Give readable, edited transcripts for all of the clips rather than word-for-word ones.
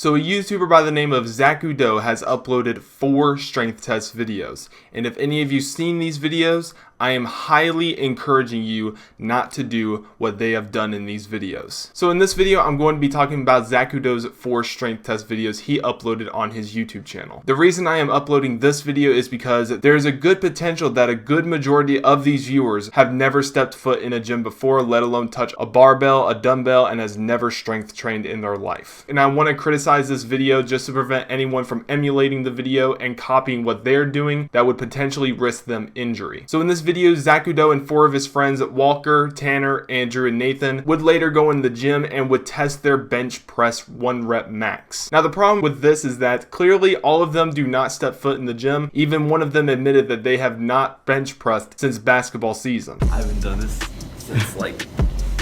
So a YouTuber by the name of Zacudo has uploaded 4 strength test videos. And if any of you seen these videos, I am highly encouraging you not to do what they have done in these videos. So in this video, I'm going to be talking about Zacudo's 4 strength test videos he uploaded on his YouTube channel. The reason I am uploading this video is because there is a good potential that a good majority of these viewers have never stepped foot in a gym before, let alone touch a barbell, a dumbbell, and has never strength trained in their life. And I want to criticize this video just to prevent anyone from emulating the video and copying what they're doing that would potentially risk them injury. So in this video, Zacudo and 4 of his friends, Walker, Tanner, Andrew, and Nathan, would later go in the gym and would test their bench press 1 rep max. Now the problem with this is that clearly all of them do not step foot in the gym. Even one of them admitted that they have not bench pressed since basketball season. I haven't done this since like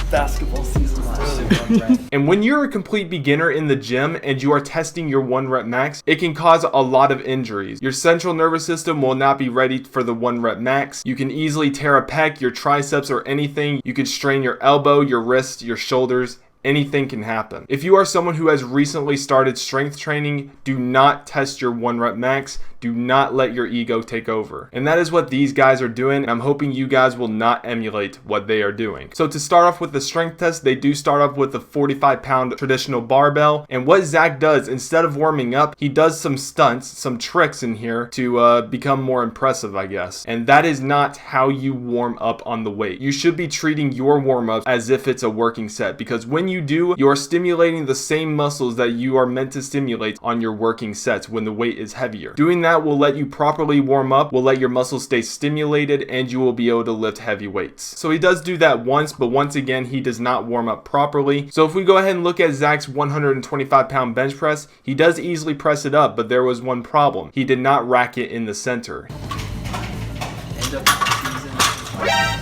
basketball season last year. And when you're a complete beginner in the gym and you are testing your 1 rep max, it can cause a lot of injuries. Your central nervous system will not be ready for the 1 rep max. You can easily tear a pec, your triceps, or anything. You could strain your elbow, your wrist, your shoulders. Anything can happen. If you are someone who has recently started strength training, do not test your 1 rep max. Do not let your ego take over. And that is what these guys are doing. And I'm hoping you guys will not emulate what they are doing. So to start off with the strength test, they do start off with a 45-pound traditional barbell. And what Zach does, instead of warming up, he does some stunts, some tricks in here to become more impressive, I guess. And that is not how you warm up on the weight. You should be treating your warm-up as if it's a working set, because when you do, you are stimulating the same muscles that you are meant to stimulate on your working sets when the weight is heavier. Doing that will let you properly warm up, will let your muscles stay stimulated, and you will be able to lift heavy weights. So he does do that once, but once again, he does not warm up properly. So if we go ahead and look at Zach's 125-pound bench press, he does easily press it up, but there was one problem. He did not rack it in the center.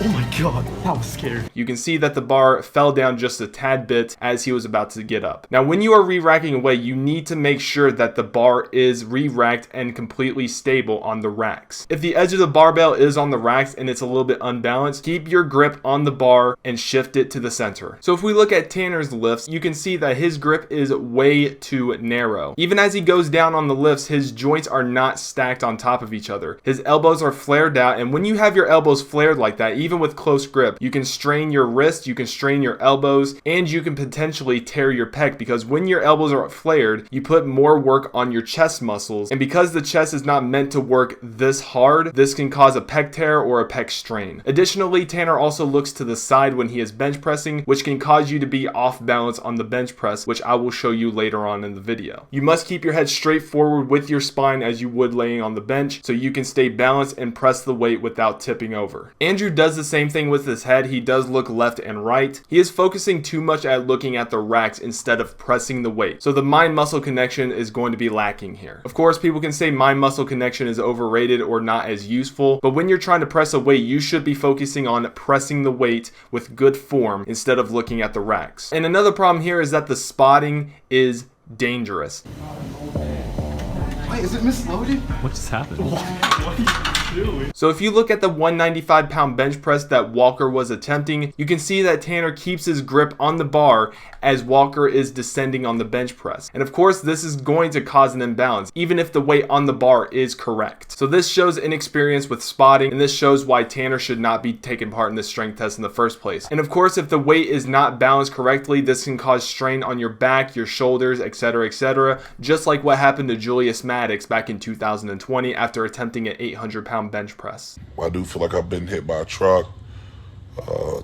Oh my god, I was scared. You can see that the bar fell down just a tad bit as he was about to get up. Now when you are re-racking away, you need to make sure that the bar is re-racked and completely stable on the racks. If the edge of the barbell is on the racks and it's a little bit unbalanced, keep your grip on the bar and shift it to the center. So if we look at Tanner's lifts, you can see that his grip is way too narrow. Even as he goes down on the lifts, his joints are not stacked on top of each other. His elbows are flared out, and when you have your elbows flared like that, even with close grip, you can strain your wrist, you can strain your elbows, and you can potentially tear your pec, because when your elbows are flared, you put more work on your chest muscles, and because the chest is not meant to work this hard, this can cause a pec tear or a pec strain. Additionally, Tanner also looks to the side when he is bench pressing, which can cause you to be off balance on the bench press, which I will show you later on in the video. You must keep your head straight forward with your spine as you would laying on the bench, so you can stay balanced and press the weight without tipping over. Andrew does the same thing with his head. He does look left and right. He is focusing too much at looking at the racks instead of pressing the weight. So the mind-muscle connection is going to be lacking here. Of course, people can say mind-muscle connection is overrated or not as useful, but when you're trying to press a weight, you should be focusing on pressing the weight with good form instead of looking at the racks. And another problem here is that the spotting is dangerous. Wait, is it misloaded? What just happened? What are you doing? So if you look at the 195-pound bench press that Walker was attempting, you can see that Tanner keeps his grip on the bar as Walker is descending on the bench press. And of course, this is going to cause an imbalance, even if the weight on the bar is correct. So this shows inexperience with spotting, and this shows why Tanner should not be taking part in this strength test in the first place. And of course, if the weight is not balanced correctly, this can cause strain on your back, your shoulders, etc., just like what happened to Julius Maddox back in 2020 after attempting an 800-pound bench press. I do feel like I've been hit by a truck,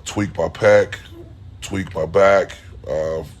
tweaked my pec, tweaked my back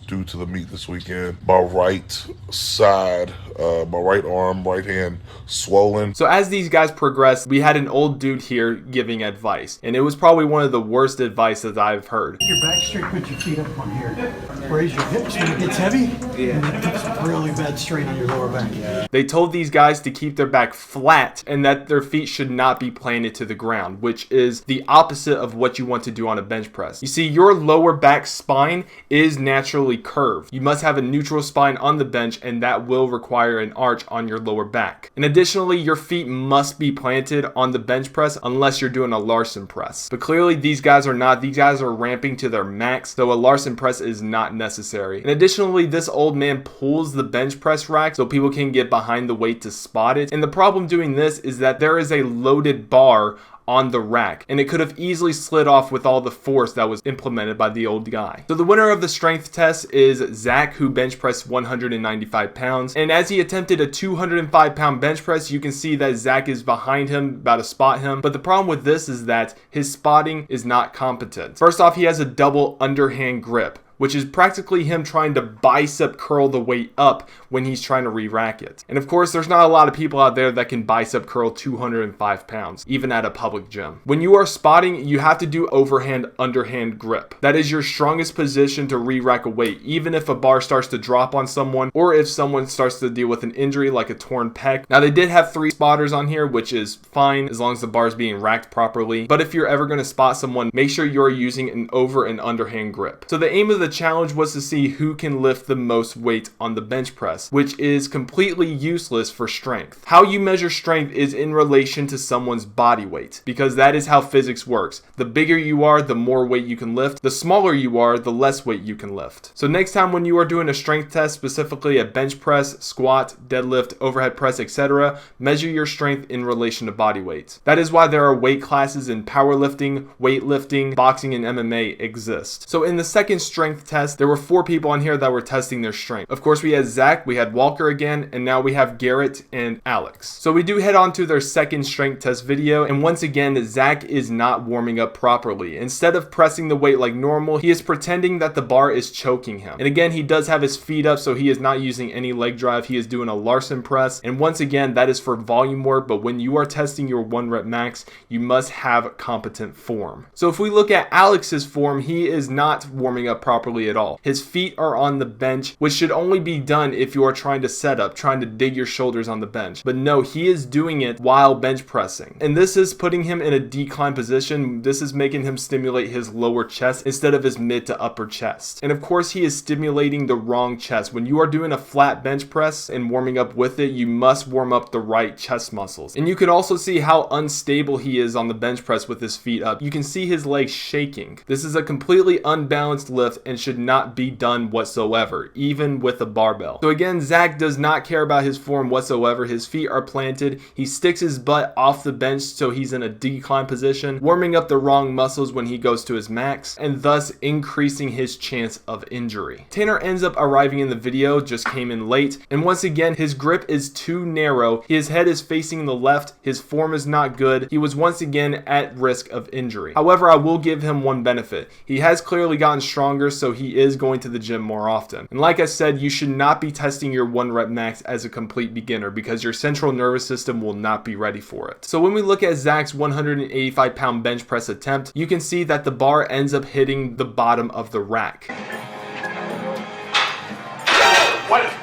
due to the meet this weekend. My right side, my right arm, right hand swollen. So as these guys progressed, we had an old dude here giving advice, and it was probably one of the worst advice that I've heard. Your back straight, put your feet up on here. Raise your hips when it gets heavy. Yeah. And it puts a really bad strain on your lower back. Yeah. They told these guys to keep their back flat and that their feet should not be planted to the ground, which is the opposite of what you want to do on a bench press. You see, your lower back spine is naturally curved. You must have a neutral spine on the bench, and that will require require an arch on your lower back. And additionally, your feet must be planted on the bench press unless you're doing a Larson press. But clearly these guys are not. These guys are ramping to their max, so a Larson press is not necessary. And additionally, this old man pulls the bench press rack so people can get behind the weight to spot it. And the problem doing this is that there is a loaded bar on the rack, and it could have easily slid off with all the force that was implemented by the old guy. So the winner of the strength test is Zach, who bench pressed 195 pounds. And as he attempted a 205 pound bench press, you can see that Zach is behind him, about to spot him. But the problem with this is that his spotting is not competent. First off, he has a double underhand grip, which is practically him trying to bicep curl the weight up when he's trying to re-rack it. And of course, there's not a lot of people out there that can bicep curl 205 pounds, even at a public gym. When you are spotting, you have to do overhand underhand grip. That is your strongest position to re-rack a weight, even if a bar starts to drop on someone, or if someone starts to deal with an injury like a torn pec. Now, they did have 3 spotters on here, which is fine as long as the bar is being racked properly. But if you're ever going to spot someone, make sure you're using an over and underhand grip. So the aim of the challenge was to see who can lift the most weight on the bench press, which is completely useless for strength. How you measure strength is in relation to someone's body weight, because that is how physics works. The bigger you are, the more weight you can lift. The smaller you are, the less weight you can lift. So next time when you are doing a strength test, specifically a bench press, squat, deadlift, overhead press, etc., measure your strength in relation to body weight. That is why there are weight classes in powerlifting, weightlifting, boxing, and MMA exist. So in the second strength test, there were 4 people on here that were testing their strength. Of course, we had Zach, we had Walker again, and now we have Garrett and Alex. So we do head on to their second strength test video, and once again, Zach is not warming up properly. Instead of pressing the weight like normal, he is pretending that the bar is choking him. And again, he does have his feet up, so he is not using any leg drive. He is doing a Larson press, and once again, that is for volume work, but when you are testing your 1 rep max, you must have competent form. So if we look at Alex's form, he is not warming up properly at all. His feet are on the bench, which should only be done if you are trying to set up, trying to dig your shoulders on the bench. But no, he is doing it while bench pressing. And this is putting him in a decline position. This is making him stimulate his lower chest instead of his mid to upper chest. And of course, he is stimulating the wrong chest. When you are doing a flat bench press and warming up with it, you must warm up the right chest muscles. And you can also see how unstable he is on the bench press with his feet up. You can see his legs shaking. This is a completely unbalanced lift and should not be done whatsoever, even with a barbell. So again, Zach does not care about his form whatsoever. His feet are planted. He sticks his butt off the bench so he's in a decline position, warming up the wrong muscles when he goes to his max, and thus increasing his chance of injury. Tanner ends up arriving in the video, just came in late, and once again, his grip is too narrow. His head is facing the left. His form is not good. He was once again at risk of injury. However, I will give him one benefit. He has clearly gotten stronger, so he is going to the gym more often. And like I said, you should not be testing your 1 rep max as a complete beginner because your central nervous system will not be ready for it. So when we look at Zach's 185 pound bench press attempt, you can see that the bar ends up hitting the bottom of the rack. What?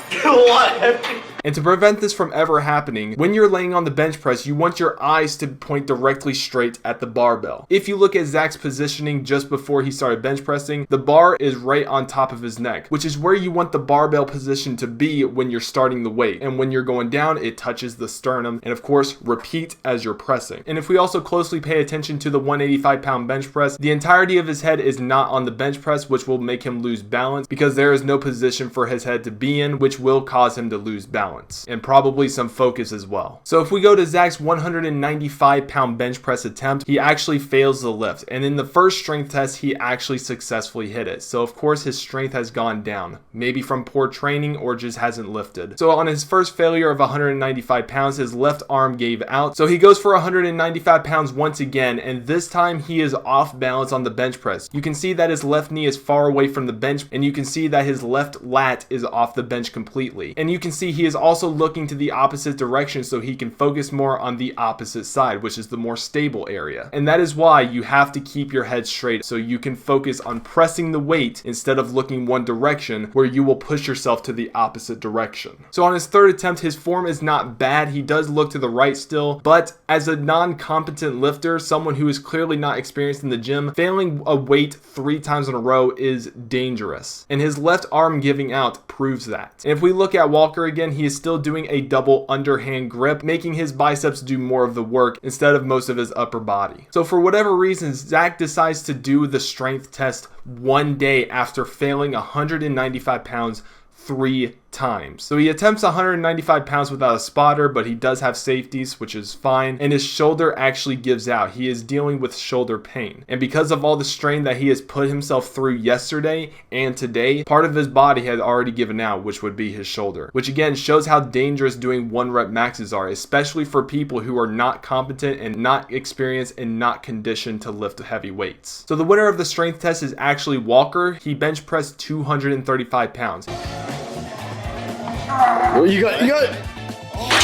And to prevent this from ever happening, when you're laying on the bench press, you want your eyes to point directly straight at the barbell. If you look at Zach's positioning just before he started bench pressing, the bar is right on top of his neck, which is where you want the barbell position to be when you're starting the weight. And when you're going down, it touches the sternum. And of course, repeat as you're pressing. And if we also closely pay attention to the 185 pound bench press, the entirety of his head is not on the bench press, which will make him lose balance because there is no position for his head to be in, which will cause him to lose balance and probably some focus as well. So if we go to Zach's 195 pound bench press attempt, he actually fails the lift. And in the first strength test, he actually successfully hit it. So of course his strength has gone down, maybe from poor training or just hasn't lifted. So on his first failure of 195 pounds, his left arm gave out. So he goes for 195 pounds once again, and this time he is off balance on the bench press. You can see that his left knee is far away from the bench, and you can see that his left lat is off the bench completely. And you can see he is also looking to the opposite direction so he can focus more on the opposite side, which is the more stable area. And that is why you have to keep your head straight so you can focus on pressing the weight instead of looking one direction where you will push yourself to the opposite direction. So on his third attempt, his form is not bad. He does look to the right still, but as a non-competent lifter, someone who is clearly not experienced in the gym, failing a weight 3 times in a row is dangerous. And his left arm giving out proves that. And if we look at Walker again, he is is still doing a double underhand grip, making his biceps do more of the work instead of most of his upper body. So for whatever reason, Zach decides to do the strength test one day after failing 195 pounds 3 times. So he attempts 195 pounds without a spotter, but he does have safeties, which is fine, and his shoulder actually gives out. He is dealing with shoulder pain, and because of all the strain that he has put himself through yesterday and today, part of his body had already given out, which would be his shoulder, which again shows how dangerous doing 1 rep maxes are, especially for people who are not competent and not experienced and not conditioned to lift heavy weights. So the winner of the strength test is actually Walker. He bench pressed 235 pounds. Well, you got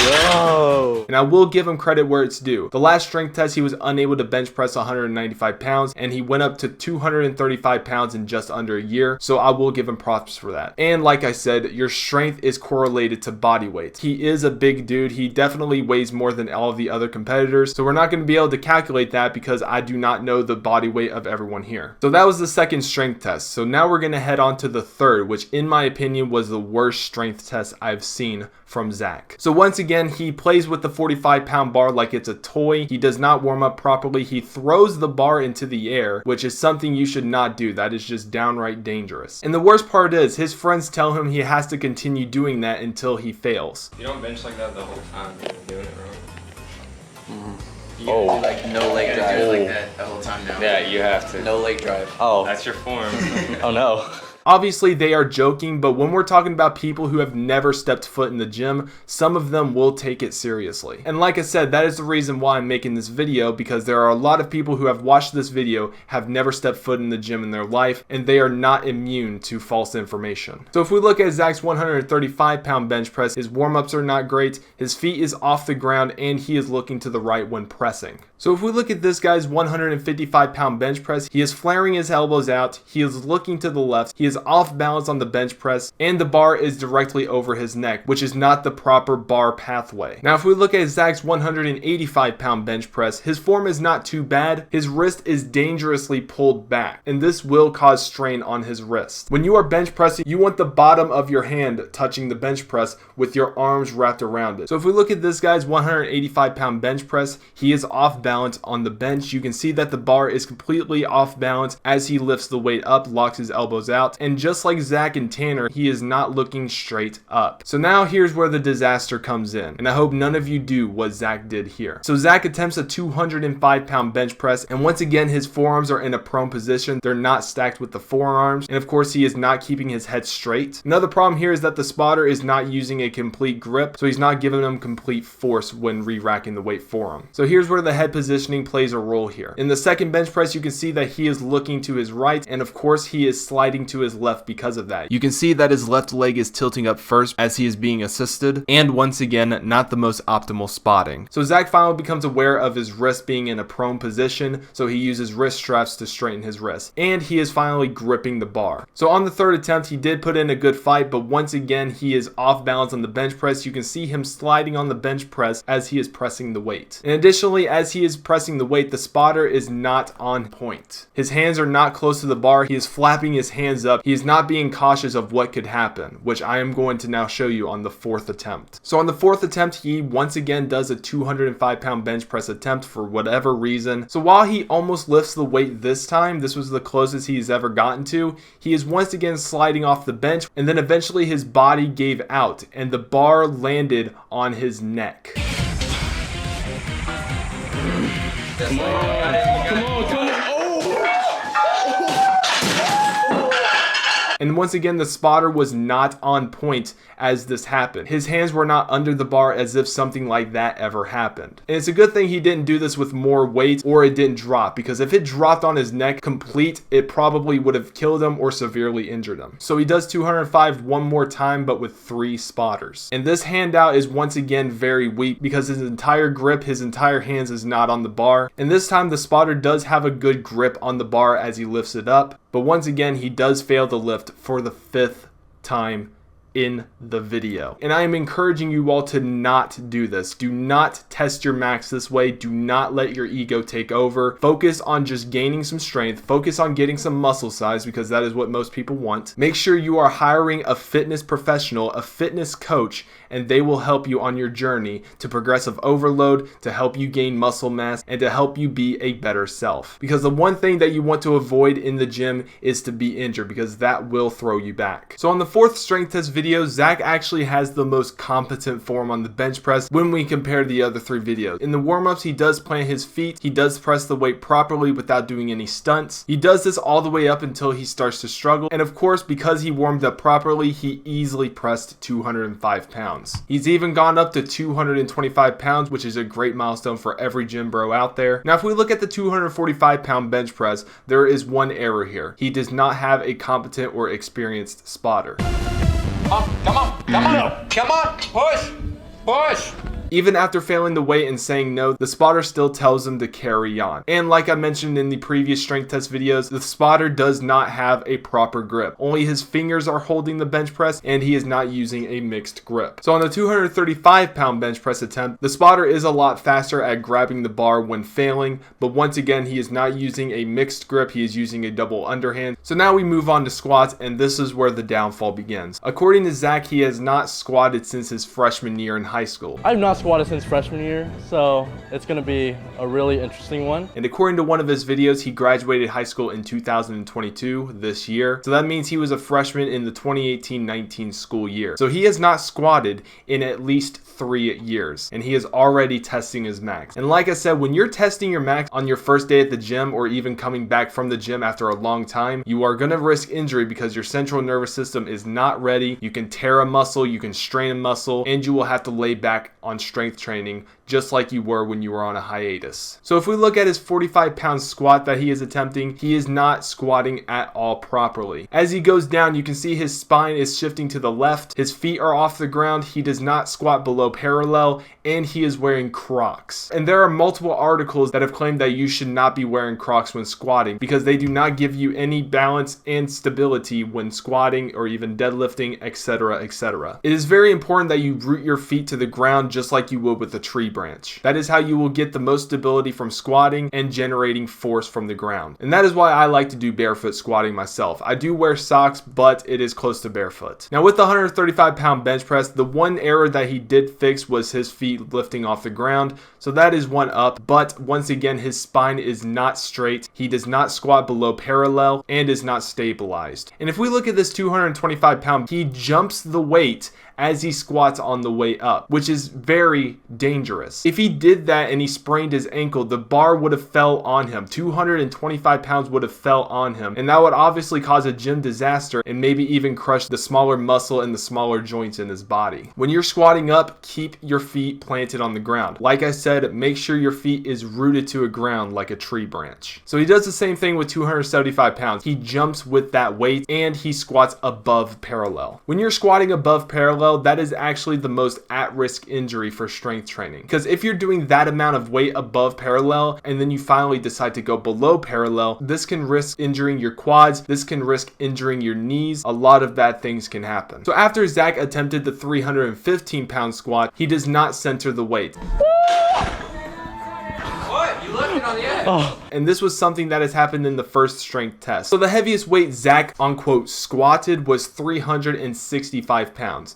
Whoa. And I will give him credit where it's due. The last strength test, he was unable to bench press 195 pounds, and he went up to 235 pounds in just under a year. So I will give him props for that. And like I said, your strength is correlated to body weight. He is a big dude. He definitely weighs more than all of the other competitors. So we're not going to be able to calculate that because I do not know the body weight of everyone here. So that was the second strength test. So now we're going to head on to the third, which in my opinion was the worst strength test I've seen from Zach. So once again, he plays with the 45-pound bar like it's a toy. He does not warm up properly. He throws the bar into the air, which is something you should not do. That is just downright dangerous. And the worst part is, his friends tell him he has to continue doing that until he fails. You don't bench like that the whole time you're doing it wrong. You do like no leg drive. like that the whole time now. Yeah, you have to. No leg drive. Oh. That's your form. Oh no. Obviously, they are joking, but when we're talking about people who have never stepped foot in the gym, some of them will take it seriously. And like I said, that is the reason why I'm making this video, because there are a lot of people who have watched this video, have never stepped foot in the gym in their life, and they are not immune to false information. So if we look at Zach's 135-pound bench press, his warm-ups are not great, his feet is off the ground, and he is looking to the right when pressing. So if we look at this guy's 155-pound bench press, he is flaring his elbows out, he is looking to the left, he is off balance on the bench press, and the bar is directly over his neck, which is not the proper bar pathway. Now if we look at Zach's 185-pound bench press, his form is not too bad, his wrist is dangerously pulled back, and this will cause strain on his wrist. When you are bench pressing, you want the bottom of your hand touching the bench press with your arms wrapped around it. So if we look at this guy's 185-pound bench press, he is off balance on the bench. You can see that the bar is completely off balance as he lifts the weight up, locks his elbows out, and just like Zach and Tanner, he is not looking straight up. So now here's where the disaster comes in, and I hope none of you do what Zach did here. So Zach attempts a 205-pound bench press, and once again his forearms are in a prone position. They're not stacked with the forearms, and of course he is not keeping his head straight. Another problem here is that the spotter is not using a complete grip, so he's not giving him complete force when re-racking the weight for him. So here's where the head positioning plays a role here. In the second bench press, you can see that he is looking to his right, and of course he is sliding to his left because of that. You can see that his left leg is tilting up first as he is being assisted, and once again, not the most optimal spotting. So Zach finally becomes aware of his wrist being in a prone position, so he uses wrist straps to straighten his wrist, and he is finally gripping the bar. So on the third attempt, he did put in a good fight, but once again, he is off balance on the bench press. You can see him sliding on the bench press as he is pressing the weight. And additionally, as he is pressing the weight, the spotter is not on point. His hands are not close to the bar. He is flapping his hands up. He is not being cautious of what could happen, which I am going to now show you on the fourth attempt. So on the fourth attempt, he once again does a 205-pound bench press attempt for whatever reason. So while he almost lifts the weight this time, this was the closest he's ever gotten to, he is once again sliding off the bench, and then eventually his body gave out and the bar landed on his neck. Come on. And once again, the spotter was not on point as this happened. His hands were not under the bar as if something like that ever happened. And it's a good thing he didn't do this with more weight or it didn't drop, because if it dropped on his neck complete, it probably would have killed him or severely injured him. So he does 205 one more time, but with 3 spotters. And this handout is once again very weak because his entire grip, his entire hands is not on the bar. And this time the spotter does have a good grip on the bar as he lifts it up. But once again, he does fail to lift for the 5th time in the video. And I am encouraging you all to not do this. Do not test your max this way. Do not let your ego take over. Focus on just gaining some strength. Focus on getting some muscle size, because that is what most people want. Make sure you are hiring a fitness professional, a fitness coach, and they will help you on your journey to progressive overload, to help you gain muscle mass, and to help you be a better self. Because the one thing that you want to avoid in the gym is to be injured, because that will throw you back. So on the fourth strength test video, Zach actually has the most competent form on the bench press when we compare the other three videos. In the warm-ups, he does plant his feet, he does press the weight properly without doing any stunts. He does this all the way up until he starts to struggle, and of course, because he warmed up properly, he easily pressed 205 pounds. He's even gone up to 225 pounds, which is a great milestone for every gym bro out there. Now, if we look at the 245 pound bench press, there is one error here. He does not have a competent or experienced spotter. Come on, push. Even after failing the weight and saying no, the spotter still tells him to carry on. And like I mentioned in the previous strength test videos, the spotter does not have a proper grip. Only his fingers are holding the bench press, and he is not using a mixed grip. So on the 235 pound bench press attempt, the spotter is a lot faster at grabbing the bar when failing, but once again, he is not using a mixed grip, he is using a double underhand. So now we move on to squats, and this is where the downfall begins. According to Zach, he has not squatted since his freshman year in high school. I've not squatted since freshman year, so it's going to be a really interesting one. And according to one of his videos, he graduated high school in 2022, this year. So that means he was a freshman in the 2018-19 school year. So he has not squatted in at least 3 years, and he is already testing his max. And like I said, when you're testing your max on your first day at the gym, or even coming back from the gym after a long time, you are going to risk injury because your central nervous system is not ready. You can tear a muscle, you can strain a muscle, and you will have to lay back on strength training just like you were when you were on a hiatus. So if we look at his 45 pound squat that he is attempting, he is not squatting at all properly. As he goes down, you can see his spine is shifting to the left, his feet are off the ground, he does not squat below parallel, and he is wearing Crocs. And there are multiple articles that have claimed that you should not be wearing Crocs when squatting because they do not give you any balance and stability when squatting or even deadlifting, etc., etc. It is very important that you root your feet to the ground just like you would with a tree branch. That is how you will get the most stability from squatting and generating force from the ground. And that is why I like to do barefoot squatting myself. I do wear socks, but it is close to barefoot. Now with the 135 pound bench press, the one error that he did fix was his feet lifting off the ground. So that is one up, but once again, his spine is not straight. He does not squat below parallel and is not stabilized. And if we look at this 225 pound, he jumps the weight as he squats on the way up, which is very dangerous. If he did that and he sprained his ankle, the bar would have fell on him. 225 pounds would have fell on him, and that would obviously cause a gym disaster and maybe even crush the smaller muscle and the smaller joints in his body. When you're squatting up, keep your feet planted on the ground. Like I said, make sure your feet is rooted to a ground like a tree branch. So he does the same thing with 275 pounds. He jumps with that weight and he squats above parallel. When you're squatting above parallel, that is actually the most at-risk injury for strength training. Because if you're doing that amount of weight above parallel and then you finally decide to go below parallel, this can risk injuring your quads, this can risk injuring your knees. A lot of bad things can happen. So after Zach attempted the 315 pound squat, he does not center the weight. What? You left it on the edge. And this was something that has happened in the first strength test. So the heaviest weight Zach, unquote, squatted was 365 pounds.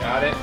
Got it.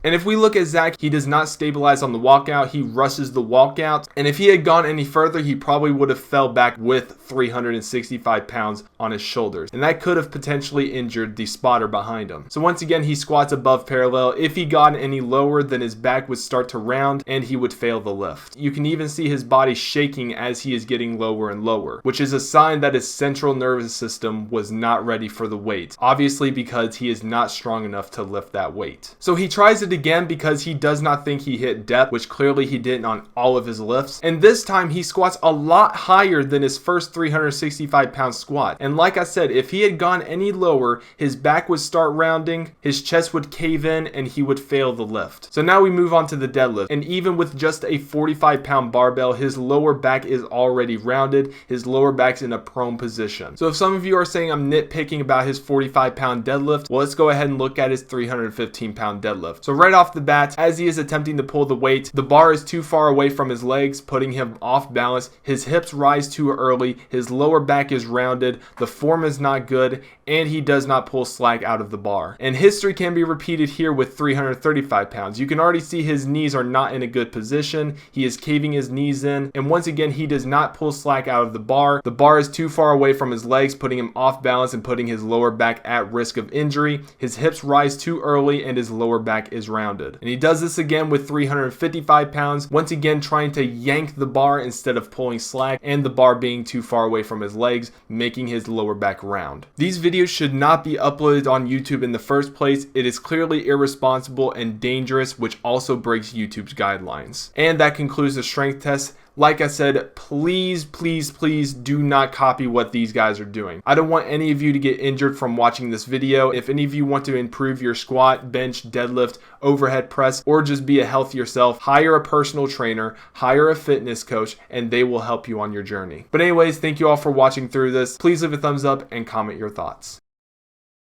And if we look at Zach, he does not stabilize on the walkout. He rushes the walkout. And if he had gone any further, he probably would have fell back with 365 pounds on his shoulders. And that could have potentially injured the spotter behind him. So once again, he squats above parallel. If he got any lower, then his back would start to round and he would fail the lift. You can even see his body shaking as he is getting lower and lower, which is a sign that his central nervous system was not ready for the weight. Obviously because he is not strong enough to lift that weight. So he tries to it again because he does not think he hit depth, which clearly he didn't on all of his lifts. And this time he squats a lot higher than his first 365 pound squat. And like I said, if he had gone any lower, his back would start rounding, his chest would cave in, and he would fail the lift. So now we move on to the deadlift. And even with just a 45 pound barbell, his lower back is already rounded. His lower back's in a prone position. So if some of you are saying I'm nitpicking about his 45 pound deadlift, well, let's go ahead and look at his 315 pound deadlift. So right off the bat, as he is attempting to pull the weight, the bar is too far away from his legs, putting him off balance. His hips rise too early. His lower back is rounded. The form is not good, and he does not pull slack out of the bar. And history can be repeated here with 335 pounds. You can already see his knees are not in a good position. He is caving his knees in, and once again, he does not pull slack out of the bar. The bar is too far away from his legs, putting him off balance and putting his lower back at risk of injury. His hips rise too early, and his lower back is rounded. And he does this again with 355 pounds, once again trying to yank the bar instead of pulling slack, and the bar being too far away from his legs, making his lower back round. These videos should not be uploaded on YouTube in the first place. It is clearly irresponsible and dangerous, which also breaks YouTube's guidelines. And that concludes the strength test. Like I said, please, please, please do not copy what these guys are doing. I don't want any of you to get injured from watching this video. If any of you want to improve your squat, bench, deadlift, overhead press, or just be a healthier self, hire a personal trainer, hire a fitness coach, and they will help you on your journey. But anyways, thank you all for watching through this. Please leave a thumbs up and comment your thoughts.